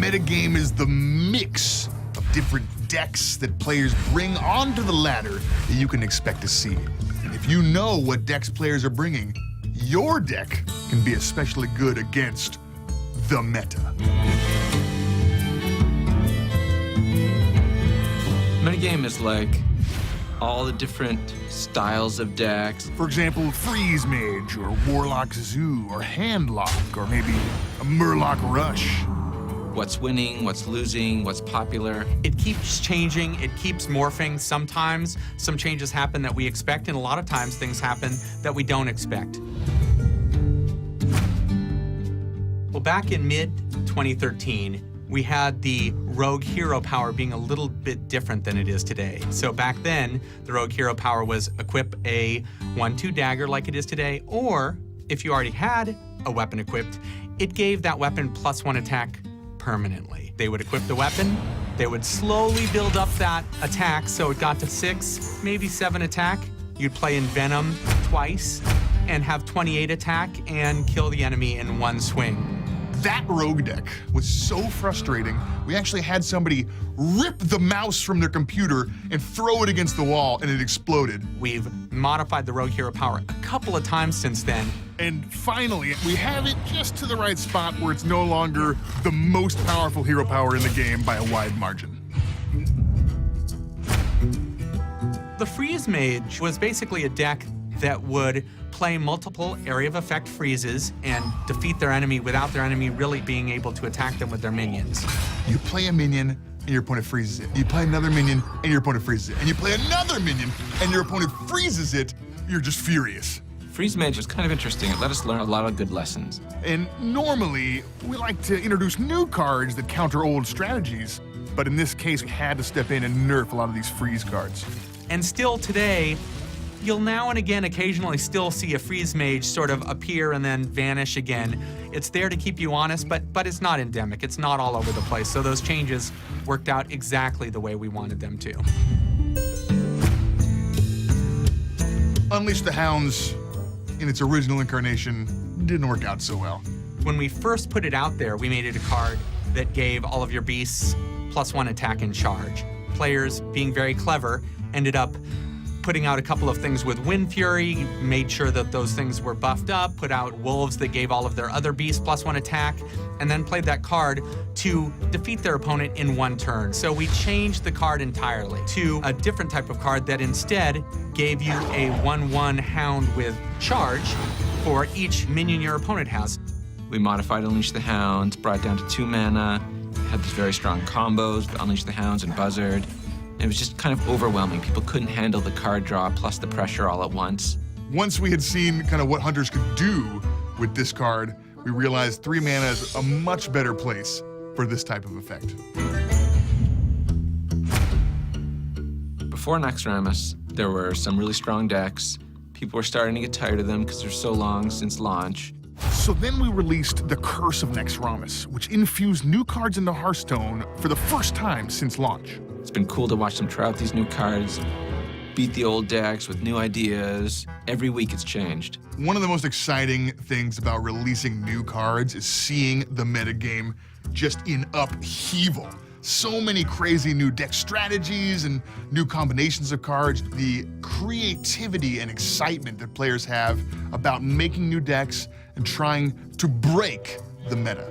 metagame is the mix of different decks that players bring onto the ladder that you can expect to see. And if you know what decks players are bringing, your deck can be especially good against the meta. Metagame is like all the different styles of decks. For example, Freeze Mage, or Warlock Zoo, or Handlock, or maybe a Murloc Rush. What's winning, what's losing, what's popular. It keeps changing, it keeps morphing. Sometimes some changes happen that we expect, and a lot of times things happen that we don't expect. Well, back in mid-2013, we had the rogue hero power being a little bit different than it is today. So back then, the rogue hero power was equip a 1/2 dagger like it is today, or if you already had a weapon equipped, it gave that weapon +1 attack permanently. They would equip the weapon, they would slowly build up that attack so it got to 6, maybe 7 attack. You'd play in Venom twice and have 28 attack and kill the enemy in one swing. That rogue deck was so frustrating, we actually had somebody rip the mouse from their computer and throw it against the wall, and it exploded. We've modified the rogue hero power a couple of times since then. And finally, we have it just to the right spot where it's no longer the most powerful hero power in the game by a wide margin. The Freeze Mage was basically a deck that would play multiple area of effect freezes and defeat their enemy without their enemy really being able to attack them with their minions. You play a minion, and your opponent freezes it. You play another minion, and your opponent freezes it. And you play another minion, and your opponent freezes it. You're just furious. Freeze Mage was kind of interesting. It let us learn a lot of good lessons. And normally, we like to introduce new cards that counter old strategies. But in this case, we had to step in and nerf a lot of these freeze cards. And still today, you'll now and again occasionally still see a Freeze Mage sort of appear and then vanish again. It's there to keep you honest, but it's not endemic. It's not all over the place. So those changes worked out exactly the way we wanted them to. Unleash the Hounds, in its original incarnation, didn't work out so well. When we first put it out there, we made it a card that gave all of your beasts +1 attack and charge. Players, being very clever, ended up putting out a couple of things with Wind Fury, made sure that those things were buffed up, put out wolves that gave all of their other beasts +1 attack, and then played that card to defeat their opponent in one turn. So we changed the card entirely to a different type of card that instead gave you a 1/1 Hound with charge for each minion your opponent has. We modified Unleash the Hounds, brought it down to 2 mana, had these very strong combos with Unleash the Hounds and Buzzard. It was just kind of overwhelming. People couldn't handle the card draw plus the pressure all at once. Once we had seen kind of what hunters could do with this card, we realized 3 mana is a much better place for this type of effect. Before NAXXRAMAS, there were some really strong decks. People were starting to get tired of them because they're so long since launch. So then we released The Curse of NAXXRAMAS, which infused new cards into Hearthstone for the first time since launch. It's been cool to watch them try out these new cards, beat the old decks with new ideas. Every week it's changed. One of the most exciting things about releasing new cards is seeing the metagame just in upheaval. So many crazy new deck strategies and new combinations of cards. The creativity and excitement that players have about making new decks and trying to break the meta.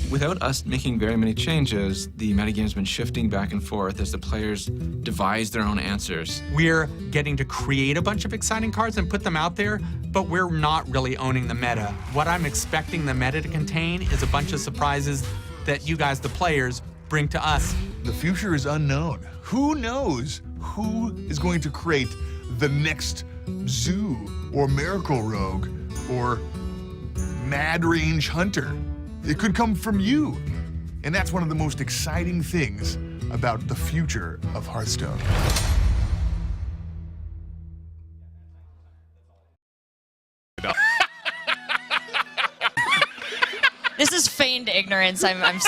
Without us making very many changes, the metagame's been shifting back and forth as the players devise their own answers. We're getting to create a bunch of exciting cards and put them out there, but we're not really owning the meta. What I'm expecting the meta to contain is a bunch of surprises that you guys, the players, bring to us. The future is unknown. Who knows who is going to create the next Zoo or Miracle Rogue or Mad Range Hunter? It could come from you. And that's one of the most exciting things about the future of Hearthstone. This is feigned ignorance. I'm